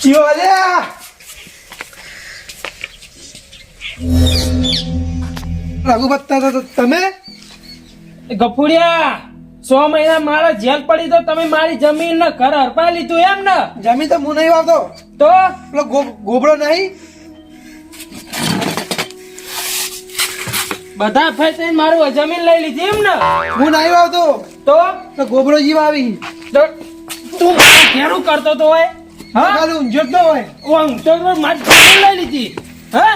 ચિયો લે રઘુપત તમે ગફુડિયા 100 મહિના મારા જેલ પડી તો તમે મારી જમીન ને ઘર હરપા લીધું એમ ને? જમીન તો હું નહીં વાવતો, તો પેલો ગોબડો નહીં બધા ફસાઈને મારું જમીન લઈ લીધી એમ ને? હું નહીં વાવતો, તો ગોબડો જીવ આવી તું મારું ઘેરું કરતો તો હોય? હા, ખાલી ઊંઝો જ ન હોય. ઊંઘતો તો મારી જમીન લઈ લીધી. હા,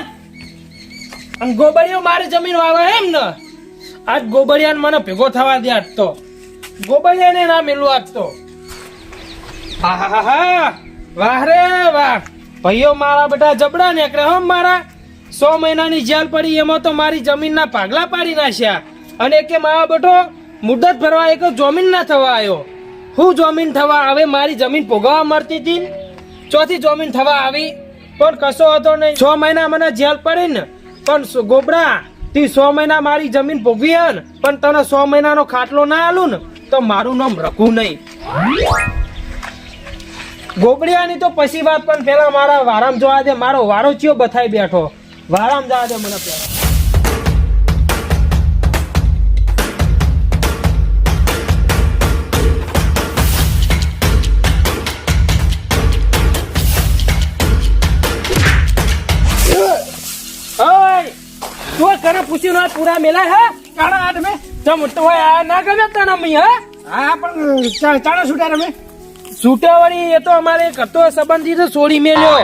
અને ગોબડિયો મારી જમીન વાવે એમ ને? આજ ગોબડિયાને મને ભેગો થવા દે. આજ તો ગોબડિયાને ના મેલું આજ તો. હા, વાહ રે વાહ, ભાઈઓ મારા બેટા જબડા નીકળે હો મારા. 100 મહિનાની જેલ પડી એમાં તો મારી જમીનના ભાગલા પાડી નાખ્યા. અને કે મારા બેટો મુદત ભરવા એક જમીન ના થવા આવ્યો. હું જમીન થવા આવે? મારી જમીન ભોગવવા મળતી હતી, ચોથી જમીન થવા આવી. પણ કશો હતો નહીં. 6 મહિના મને જેલ પડી ને, પણ ગોબરા તી 100 મહિના મારી જમીન ભોગવી હે ને, પણ તને 100 મહિનાનો ખાટલો ના આલું ને તો મારું નામ રઘુ નહીં. ગોબડિયાની તો પછી વાત, પણ પેલા મારા વારામ જોવા દે. મારો વારો ચિયો બથાઈ બેઠો, વારામ જવા દે મને પેલા. તું કને પૂછ્યું ના પૂરા મેલા હે કાણા આટ મે તમ તો આ ના ગમે તને મી હે? હા પણ ચાલો છૂટા તમે છૂટાવાળી એ તો અમારે કરતો સંબંધી તો છોડી મેલ્યો.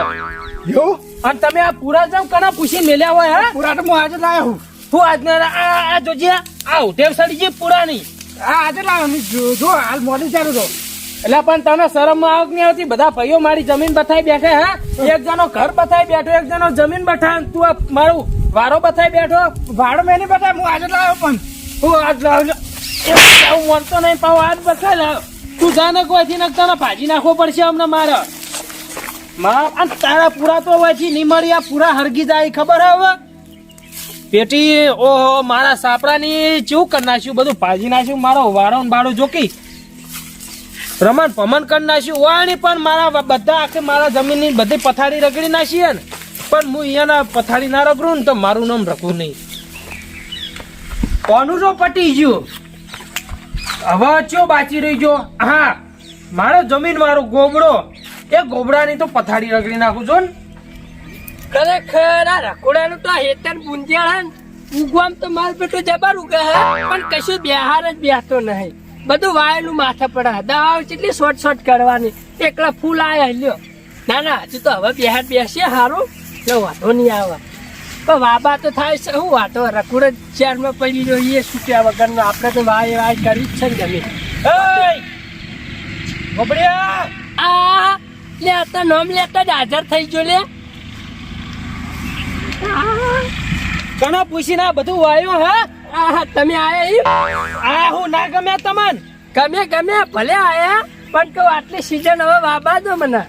જો અને તમે આ પૂરા જમ કને પૂછી મેલ્યા હોય હે? પૂરા તો હું આજે લાવ્યો હું. હું આજના આ જોજે આ ઉઠેવ સડી જે પૂરાની હા આજે લાવ્યો. જો હાલ મોડી ચાલુ તો એટલે પણ તને શરમ માં આવક નહીં આવતી? બધા ભાઈઓ મારી જમીન બથાઈ બેઠે હે. એક જણો ઘર બથાઈ બેઠો, એક જણો જમીન બથાય. તું આ મારું વારો બથાઈ બેઠો. ભાડો મેં નહીં બતાવ્યો, હું આજે લાવ્યો. પણ હું આજ લાવજો હું મળતો નહીં પાવ આજ બથાઈ લાવ. તું જાને કોઈથી ને તને ભાજી નાખવો પડશે અમને મારે. તારા પૂરા તો હોયથી નહીં મળી. આ પૂરા હરગી જાય ખબર હવે પેટી. ઓહો મારા સાપડાની ચેવું કરી નાખ્યું, બધું ભાજી નાખ્યું. મારો વારો ને બાળો જોકી રમણ ભમણ કરી નાખ્યું. વાણી પણ મારા બધા આખે મારા જમીનની બધી પથારી રગડી નાખી ને, પણ હું અહીંયાના પથારી ના રગડું ને તો મારું નામ રખું નહીં. કોનું જો પટી ગયું હવે ચો બાચી રહી ગયો. હા, મારો જમીન મારો ગોબડો, એ ગોબડાની તો પથારી રગડી નાખું છો ને. ખરેખર આ રકોડાનું તો હેતર બુંદિયાળા ઉગવામ તો માલ પેટો જબર ઉગે હે, પણ કશું બિહાર જ બેસતો નહીં. બધું વાયેલું માથે પડે. દવાઓ કેટલી શોર્ટ કરવાની, એકલા ફૂલ આયા લ્યો. ના ના, હજુ તો હવે બિહાર બેસીએ સારું, એટલે વાંધો નહીં આવે. પણ વાબા તો થાય છે. શું વાતો રકોડ શહેરમાં પડી રહ્યો એ છૂટ્યા વગરનો. આપણે તો વાય કરી જ છે ને જમીન. ગોબડિયા આ લે આ નામ લેતા જ હાજર થઈ ગયો લે. ઘણા પૂછીને આ બધું વાયું હે? આ તમે આયા આ હું ના ગમે તમને? ગમે ભલે આયા, પણ કહું આટલી સીઝન હવે વાબા દો મને.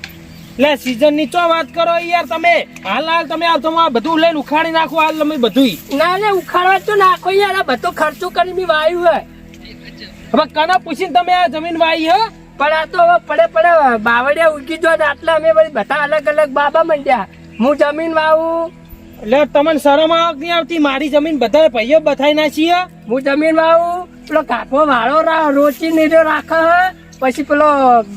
લે સીઝન ની ચો વાત કરો યાર તમે? હાલ તમે આ તો આ બધું લઈને ઉખાડી નાખો. હાલ તમે બધું ના લે ઉખાડવા તો નાખો યાર. આ બધું ખર્ચો કરીને વાયુ હે. હવે કના પૂછીને તમે આ જમીન વાઈ હે? પણ આ તો હવે પડે બાવડિયા ઉગી જો આટલા અમે વળી બધા અલગ અલગ બાબા મંડ્યા. હું જમીન વાવું એટલે તમને શરમ આવક નહીં આવતી? મારી જમીન બધા ભાઈઓ બથાઈ નાખી હે. હું જમીન વાવું, પેલો કાપો વાળો રોચી નીરો રાખે હે. પછી પેલો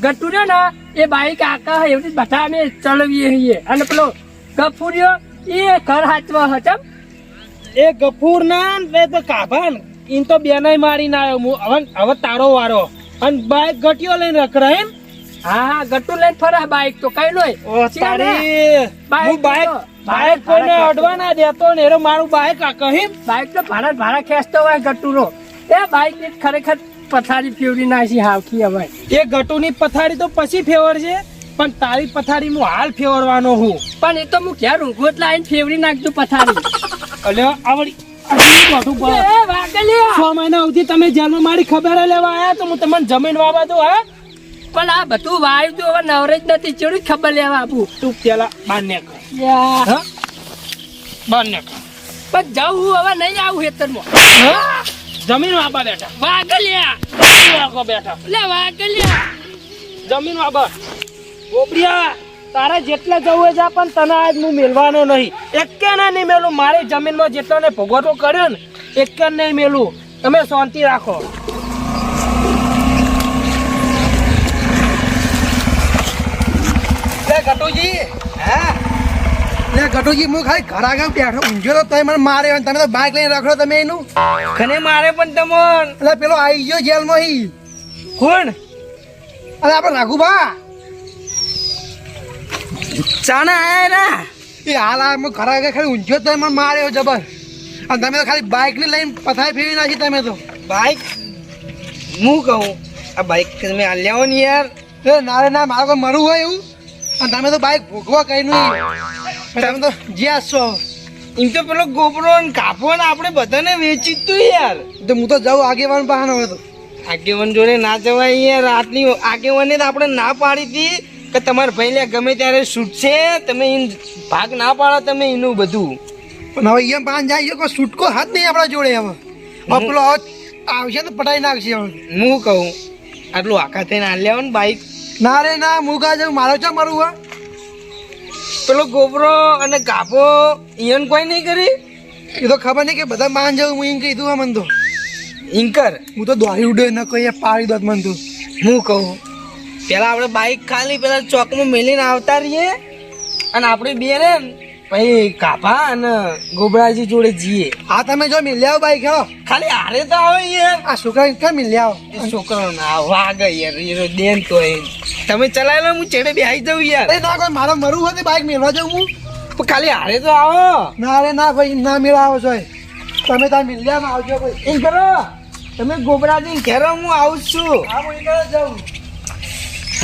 ગટુ રહ્યો ને એ બાઈક આકા હે, એવી બધા અમે ચલાવીએ છીએ. અને પેલો ગફુરિયો એ ઘર હાચવા હચમ. એ ગફૂર ના ને તો કાભાન ઈન તો બેનાઈ મારીને આવ્યો. હવે તારો વારો. અને બાઈક ગટિયો લઈને રખડે એમ? હા ગટુ લઈને ફરે બાઈક તો કઈ નઈ. હું બાઈક કોઈને અડવા ના દેતો ને એરો મારું બાઈક આ કહી. બાઈક તો ભાડા ખેંચતો હોય ગટુરો. એ બાઈક ખરેખર પથારી ફેવરી નાખી હાવખી હવે. એ ગટુની પથારી તો પછી ફેવર છે, પણ તારી પથારી હું હાલ ફેવરવાનો હું. પણ એ તો હું ક્યાં ઊંઘું એટલે આઈને ફેવરી નાખજો પથારી. એટલે આવડી 6 મહિના સુધી તમે જેલમાં મારી ખબર લેવા આયા તો હું તમને જમીન વાવા દઉં. હા પણ આ બધું વાયુ તો હવે નવરેજ નથી. ચેવી ખબર લેવા આપું? તું પેલા બાર ને કર. પણ જાઉં હવે નહીં આવું હેતરમાં. જમીન વાબા બેઠા વાગલ્યા બેઠા લે વાગલ્યા જમીન વાબા. ગોબડિયા તારે જેટલે જવું હોય જા, પણ તને આજ હું મેલવાનો નહીં. એકે ને નહીં મેલું. મારી જમીનમાં જેટલો ને ભોગવટો કર્યો ને એકે નહીં મેલું. તમે શાંતિ રાખો. ગટુજી હા લે ગટુજી હું ખાલી ઘર આગળ બેઠો ઊંઝો તો તમે મને મારે તમે તો બાઇક લઈને રખડો તમે એનું ખને મારે પણ તમોન એટલે પેલો આવી ગયો જેલમાં હી કોણ? અરે આપણે રઘુભા ચાના આયા ના એ હાલ આ હું ઘર આગળ ખાલી ઊંઝો તમે મને માર્યો જબર અને તમે તો ખાલી બાઇક ને લઈને પથારી ફેરવી નાખી તમે તો બાઈક હું કહું આ બાઈક તમે આલ્યાઓ ને યાર. એ ના રે ના મારે કોઈ મરવું હોય એવું અને તમે તો બાઇક ભોગવા કઈ નહીં તમે તો જ્યાં છો એમ તો પેલો ગોબરો ને કાપો ને આપણે બધાને વેચી જ તું યાર. તો હું તો જાઉં આગેવાન બહાનો હતો આગેવાન જોડે ના જવાય યાર. આટલી આગેવાને તો આપણે ના પાડી હતી કે તમારા ભાઈ લે ગમે ત્યારે છૂટશે, તમે ઈન ભાગ ના પાડો તમે એનું બધું. પણ હવે અહીંયા પાન જાય કોઈ છૂટકો હાથ નહીં આપણા જોડે હવે પેલો આવશે તો પટાઈ નાખશે હવે હું કહું આટલું આખા થઈને આલ્યાઓ ને બાઈક. ના રે ના મુકા જાઉં મારો ચા મરવું હા પેલો ગોબરો અને કાપો ઈયન કોઈ નહીં કરી એ તો ખબર નહીં કે બધા માન જાઉં હું એમ કીધું મને તો ઇન્કર. હું તો દોડી ઉડે ન કહીએ પાડી દોત મને તો હું કહું પેલા આપણે બાઈક ખાલી પેલા ચોકમાં મેલીને આવતા રહીએ અને આપણે બે ને પછી કાપા અને ગોબરાજી જોડે જઈએ. હા તમે જો મિલ્યા આવો બાઈક હેલો ખાલી હારે તો આવે યાર. આ છોકરા ક્યાં મિલ્યા એ છોકરો ના વાગે યાર એનો દેન તો એ તમે ચલાવી લો હું ચેડે બેસી જાઉં યાર. આવો ના કોઈ મારો મરવું હોય તો બાઈક મેળવા જાઉં હું પણ ખાલી હારે તો આવો. ના રે ના ભાઈ ના મેળા આવો છો તમે ત્યાં મિલ્યામાં આવજો ભાઈ એમ કરો તમે ગોબરાજી ઘેરો હું આવું જ છું. હા હું નીકળ જાઉં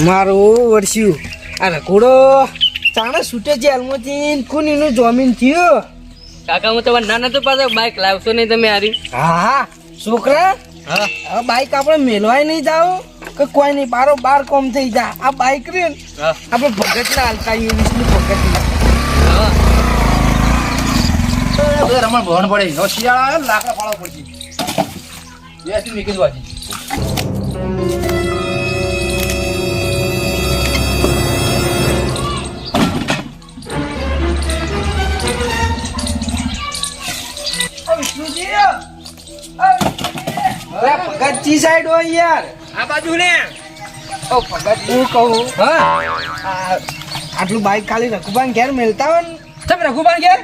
મારું વર્ષ્યું આ રઘોડો ચાણે છૂટે જેલમાંથી કોણ એનું જમીન થયું. કાકા હું તમારે નાના તો પાછા બાઈક લાવશો નહીં તમે હારી. હા છોકરા હવે બાઈક આપણે મેલવાય નહીં જાવ કે કોઈ નહીં બારો બાર કોમ થઈ જા. આ બાઈક રે ને આપણે ભગત ના હાલતા વિષ્ણુ ભગત રમણ ભવન પડે શિયાળા આવે ને લાકડા ફાળો પડશે બેસી નીકળી વાજી ભગત જી સાઈડ હોય યાર. આ બાજુ ને ઓ ભગત હું કહું હા આટલું બાઈક ખાલી રઘુબાન ઘેર મેલતા હોય ને તમે રઘુબાન ઘેર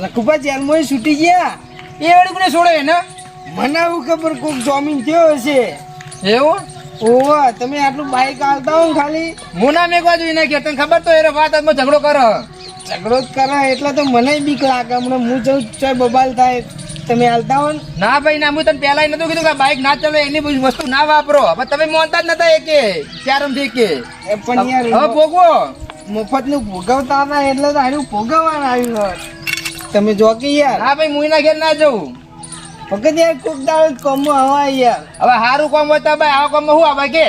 રઘુબા જેલમાં છૂટી ગયા એ વળી કોને છોડે ને મને આવું ખબર કોઈક જમીન થયો હશે એવું ઓવા તમે આટલું બાઈક હાલતા હોય ને ખાલી હું ના મેકવા જોઈએ ને કે તને ખબર તો એ વાત માં ઝઘડો કરો ઝઘડો જ કરે એટલે તો મને બીક લાગે. હમણાં હું જઉં ચોય બબાલ થાય તમે હાલતા હોય ને. ના ભાઈ ના હું તને પહેલા નતું કીધું કે બાઈક ના ચાલે એની બધી વસ્તુ ના વાપરો પણ તમે માનતા જ નતા એકે ત્યારથી કે એ પણ યાર હવે ભોગવો મફત નું ભોગવતા હતા એટલે તો હારું ભોગવવાનું આવ્યું હોત. તમે જોકી યાર હા ભાઈ હું એના ઘેર ના જવું વખત યાર કોક દાળ કમો હવા યાર હવે સારું કામ હોતા ભાઈ આવા કામમાં શું આવે કે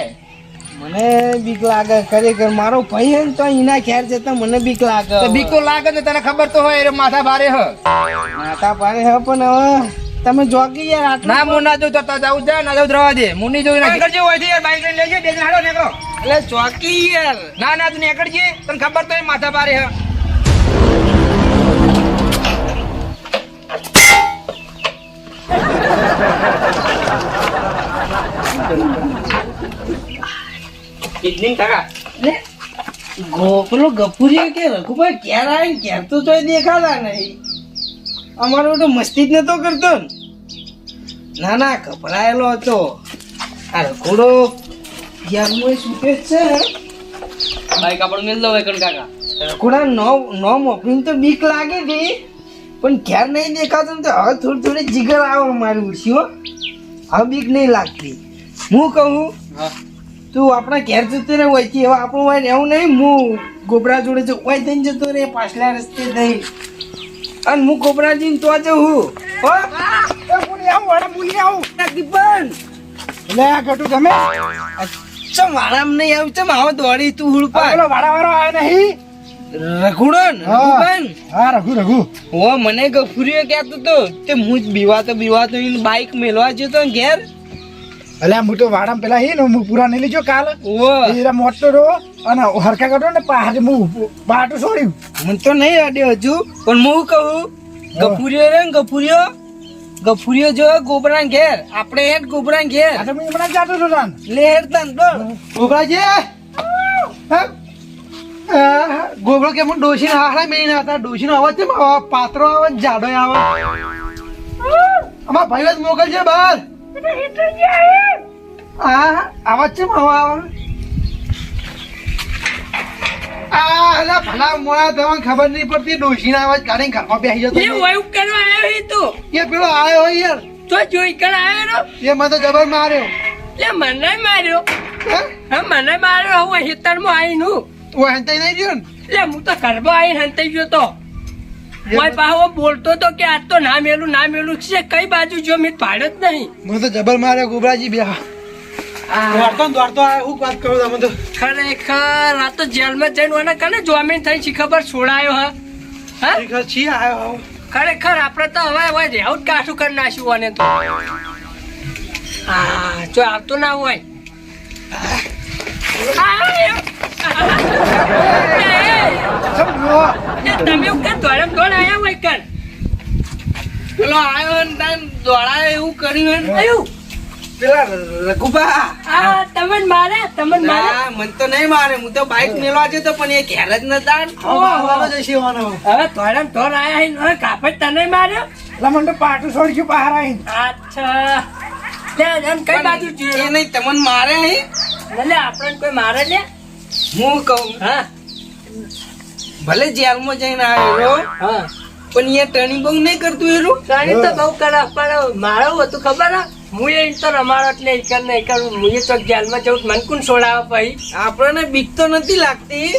મને બીક લાગે ખરેખર. મારો ભાઈ હે ને તો એના ખેર જતા મને બીક લાગે. તો બીક તો લાગે ને તને ખબર તો હોય એ માથા ભારે હ માતા પારે હે પણ હવે તમે જોકી યાર આટલું ના હું ના જઉં તો જાઉં જા ના જવું રવા દે હું નહીં જોઈ ના કરજો હોય યાર બાઈક લઈને લેજે બે જણ હાડો નીકળો એટલે જોકી યાર ના ના તું નીકળજે તને ખબર તો હોય માથા ભારે હ પેલો ગફુરી કે રઘુભાઈ ક્યારે આવે ને ક્યારે તો જોઈ દેખાતા નહીં. અમારો તો મસ્તી જ નતો કરતો ને. ના ના ગભરાયેલો હતો. આ રઘોડો યારમાં છૂટે જ છે. બાઈક આપણે મેલ દો વેકણ કાકા રઘોડા નો મોકલીને તો બીક લાગે હતી પણ ક્યારે નહીં દેખાતો ને તો હવે થોડી થોડી જીગર આવે મારી ઉડશીઓ. હવે બીક નહીં લાગતી. હું કહું તું આપણા ઘેર જતો રે હોય હવે આપણું હોય રહેવું નહીં. હું ગોબરા જોડે જવું હોય થઈને જતો રે પાછલા રસ્તે નહીં અને હું ગોબરાજીને તો જવું હો બોલી આવું વાળા બોલી આવું દીપન એટલે આ ઘટું તમે ચમ વાળામાં નહીં આવું ચમ આવો દોડી તું હુડપા પેલો વાળા વાળો આવે નહીં રઘુડો ને રઘુબન હા રઘુ રઘુ હો મને ગફુરીઓ કહેતો તો તે હું જ બીવાતો એને બાઈક મેલવા જતો ને ઘેર અલ્યા હું તો વાડામાં પેલા હે ને હું પૂરા નહીં લીધો કાલ ઓવો એરા મોટો રો અને હરકા કાઢો ને પહાડે હું બાટું છોડ્યું મને તો નહીં અડ્યો હજુ પણ હું કહું ગફુરિયો રે ને ગફુરિયો જો ગોબરા ઘેર આપણે હેડ ગોબરા ઘેર આ તો હું હમણાં જ જાતો હતો તાન લે હેડ તન બોલ ગોબરાજી ગોબરો કે હું ડોશી હારા મેં હતા ડોશી નો અવાજ છે પાત્રો આવે ને જાડો આવે અમાર ભાઈ જ મોકલજે બહાર હા અવાજ છે આવે અલા ભલા મોડા તમને ખબર નહીં પડતી ડોશી ના અવાજ કાઢીને ઘરમાં બેસી જતો એ વયું કરવા આવ્યો હી તું એ પેલો આવ્યો હોય યાર તો જોઈ કણ આવ્યો એ મને તો જબર માર્યો લે મને માર્યો હે? હા મને માર્યો હું હિતરમાં આવીનું ઓ હંતાઈ નહીં રહ્યો ને લે હું તો ઘરમાં આવીને હંતાઈ ગયો તો કોઈ પાહો બોલતો તો કે આજ તો ના મેલું છે કઈ બાજુ જો મેં પાડ્યો જ નહીં મને તો જબર માર્યો ગોબરાજી બે દોડતો આવ્યો હું વાત કરું તમે તો ખરેખર આ તો જેલમાં જઈને ઓને કને જામીન થઈ છે ખબર છોડાયો હા છી આવ્યો ખરેખર આપણે તો હવે હોય રહેવું જ કાઠું કરી નાખ્યું ઓને તો હા જો આવતો ના હોય તમે દોડમ દોડ આયા હોય કર પેલો આવ્યો ને તન દોડાય એવું કર્યું ને આયું પેલા રઘુબા આ તમને મારે ના મને તો નહીં મારે હું તો બાઈક મેળવા જતો પણ એ ઘેર જ નતા હવે દોડમ દોડ આયા હી હવે કાપડ તને માર્યો એટલે મને તો પાટું છોડ્યું બહાર આવીને અચ્છા લે એમ કઈ બાજુ એ જોઈએ નહીં તમને મારે અહીં લે આપણને કોઈ મારે લે હું કહું હા ભલે જેલમાં જઈને આવ્યો હા પણ એ ટર્નિંગ બહુ નહીં કરતું એનું જાણી તો બહુ કરા પણ મારું હતું ખબર હા હું એ તો રમાડો એટલે ઈકર ને ઈકર હું એ તો જેલમાં જઉં મન કોણ છોડાવે પછી આપણને બીક તો નથી લાગતી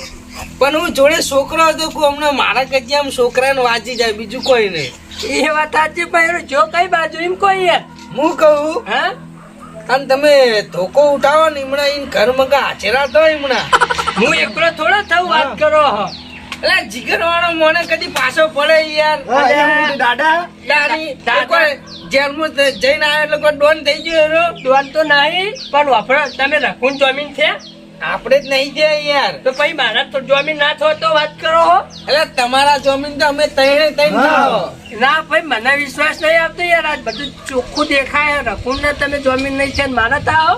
પણ હું જોડે છોકરો હતો કે હમણાં મારા કજિયામાં છોકરાને વાંચી જાય બીજું કોઈ નહીં એ વાત સાચી પણ જો કઈ બાજુ એમ કોઈ યાર હું કહું હા અને તમે ધોકો ઉઠાવો ને હમણાં ઈન ઘર મગા હાચેરા તો હમણાં હું એકલો થોડો થયું વાત કરો હો એટલે જીગર વાળો મને કદી પાછો પડે યાર દાદા દાની કોઈ જેલમાં જઈને આવ્યો એટલે કોઈ ડોન થઈ ગયો એનો દોન તો નહીં પણ વાપરો તમે રખુન જમીન છે આપણે જ નહીં થયા યાર તો પછી મારા તો જમીન ના થયો તો વાત કરો હો એટલે તમારા જમીન તો અમે તઈને તઈને થાઓ. ના ભાઈ મને વિશ્વાસ નહીં આવતો યાર આજ બધું ચોખ્ખું દેખાય રખુન ને તમે જમીન નહીં છે ને મારા થાઓ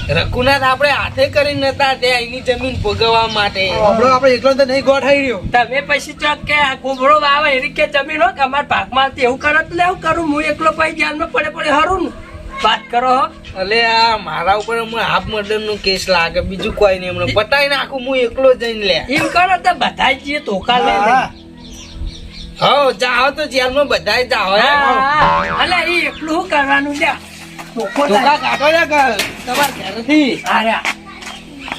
રઘુનાથ આપણે હાથે કરીને નતા તે એની જમીન ભોગવવા માટે આપણે એકલો તો નહીં ગોઠાઈ રહ્યો તમે પછી ચોક કે આ ગોબરો વાવે એની કે જમીન હોય કે અમારા પાકમાં આવતી એવું કરો તો લેવું કરું હું એકલો પછી જાનમાં પડે હરું ને વાત કરો હો અલે આ મારા ઉપર હમણાં હાફ મર્ડર નો કેસ લાગે બીજું કોઈ નહીં હમણાં પટાઈ નાખું હું એકલો જઈને લે એમ કરો તો બધા જઈએ ધોકા લે હો જાઓ તો જેલમાં બધાય જાઓ અલે એ એકલું શું કરવાનું લે ધોકો ધોકા કાઢો ને તમારા ઘરેથી આર્યા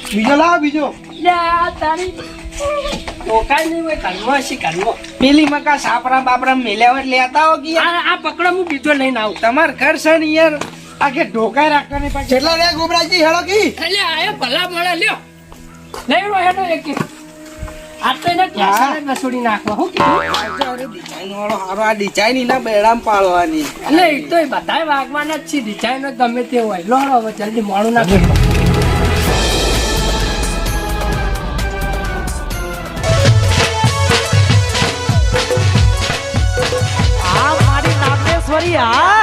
બીજો લાવ બીજો લે આ તારી ધોકા નહીં હોય કાનમાં હશે કાનમાં પેલી મકા સાપરા બાપરા મેલ્યા હોય લેતા હો કે આ પકડો હું બીજો લઈને આવું તમાર ઘર છે ને યાર આ કે ઢોકાઈ રાખવાની પાછી કેટલા રે ગોબરાજી હેળો કી એટલે આયો ભલા મળે લ્યો લઈ લો હેડો એક આ તો એને ક્યાં વસૂડી નાખવા હું કીધું ડિઝાઇન વાળો હારો આ ડિઝાઇન એના બેડામ પાડવાની એટલે એ તો બધાય વાગવાના જ છે ડિઝાઇન ગમે તે હોય લો હવે જલ્દી મોડું ના કરો આ મારી નાગેશ્વરી આ